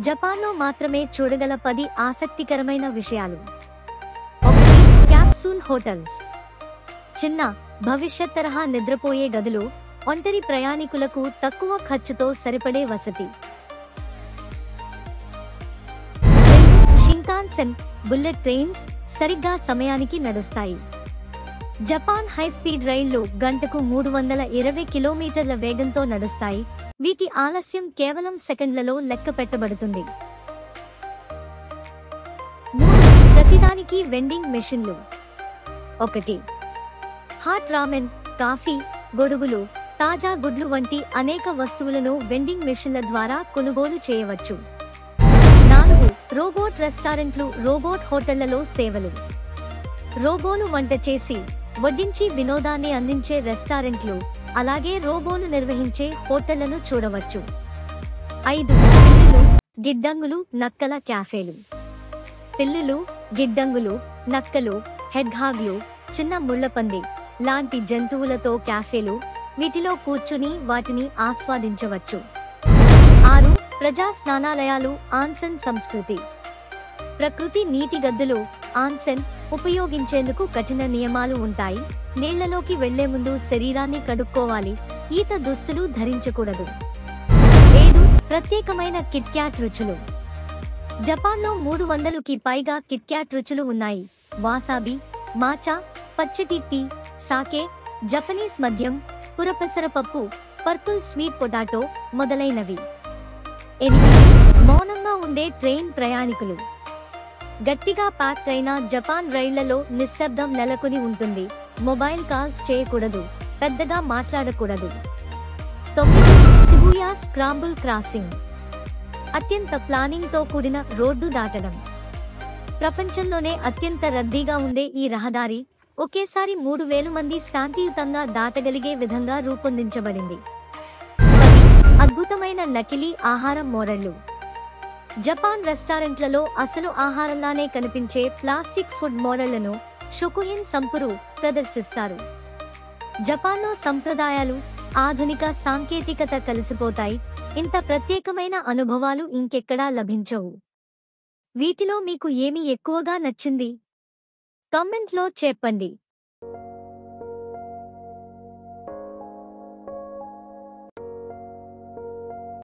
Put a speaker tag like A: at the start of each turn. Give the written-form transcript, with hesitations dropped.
A: జపాన్లో మాత్రమే చూడగల 10 ఆసక్తికరమైన విషయాలు. 1. Capsule hotels. చిన్న, భవిష్యత్ తరహా నిద్రపోయే గదులు, ఒంటరి ప్రయాణికులకు తక్కువ ఖర్చుతో సరిపడే వసతి. 2. షింకాన్సెన్ బుల్లెట్ ట్రైన్స్ సరిగ్గా సమయానికి నడుస్తాయి. జపాన్ హైస్పీడ్ రైళ్లు గంటకు 320 కిలోమీటర్ల వేగంతో నడుస్తాయి. వీటి ఆలస్యం కేవలం సెకండ్లలో లెక్క పెట్టబడుతుంది. 3. ప్రతిదానికి వెండింగ్ మెషిన్లు. 1. హాట్ రామెన్, కాఫీ, గొడుగులు, తాజా గుడ్లు వంటి అనేక వస్తువులను వెండింగ్ మెషిన్ల ద్వారా కొనుగోలు చేయవచ్చు. 4. రోబోట్ రెస్టారెంట్లు, రోబోట్ హోటళ్లలో సేవలు. రోబోలు వంట చేసి, వడ్డించి వినోదాన్ని అందించే రెస్టారెంట్లు, అలాగే రోబోలు నిర్వహించే హోటళ్లను చూడవచ్చు. 5. పిల్లులు, గిడ్డంగులు, నక్కల క్యాఫేలు. పిల్లులు, గిడ్డంగులు, నక్కలు, హెడ్హాగ్లు, చిన్న ముళ్లపంది లాంటి జంతువులతో క్యాఫేలు, వీటిలో కూర్చుని వాటిని ఆస్వాదించవచ్చు. 6. ప్రజా స్నానాలయాలు, ఆన్సెన్ సంస్కృతి. ప్రకృతి నీటి గద్దెలు, ఆన్సెన్ ఉపయోగించేందుకు కఠిన నియమాలు ఉంటాయి. నీళ్లలోకి వెళ్లే ముందు శరీరాన్ని కడుక్కోవాలి. ఈత దుస్తులు ధరించకూడదు. 7. ప్రత్యేకమైన కిట్క్యాట్ రుచులు. జపాన్లో 300కి పైగా కిట్క్యాట్ రుచులు ఉన్నాయి. వాసాబి, మాచా, పచ్చటి టీ, సాకే, జపనీస్ మద్యం, పురపెసరపప్పు, పర్పుల్ స్వీట్ పొటాటో మొదలైనవి. 8. మౌనంగా ఉండే ట్రైన్ ప్రయాణికులు. గట్టిగా ప్యాక్ అయిన జపాన్ రైళ్లలో నిశ్శబ్దం నెలకొని ఉంటుంది. మొబైల్ కాల్స్ చేయకూడదు, పెద్దగా మాట్లాడకూడదు. 9. Shibuya scramble crossing. అత్యంత ప్లానింగ్తో కూడిన రోడ్డు దాటడం. ప్రపంచంలోనే అత్యంత రద్దీగా ఉండే ఈ రహదారి ఒకేసారి 3000 మంది శాంతియుతంగా దాటగలిగే విధంగా రూపొందించబడింది. 10. అద్భుతమైన నకిలీ ఆహారం మోడళ్లు. జపాన్ రెస్టారెంట్లలో అసలు ఆహారంలానే కనిపించే ప్లాస్టిక్ ఫుడ్ మోడళ్లను షోకుహిన్ సంపురు ప్రదర్శిస్తారు. జపాన్లో సంప్రదాయాలు, ఆధునిక సాంకేతికత కలిసిపోతాయి. ఇంత ప్రత్యేకమైన అనుభవాలు ఇంకెక్కడా లభించవు. వీటిలో మీకు ఏమి ఎక్కువగా నచ్చింది? కామెంట్లో చెప్పండి.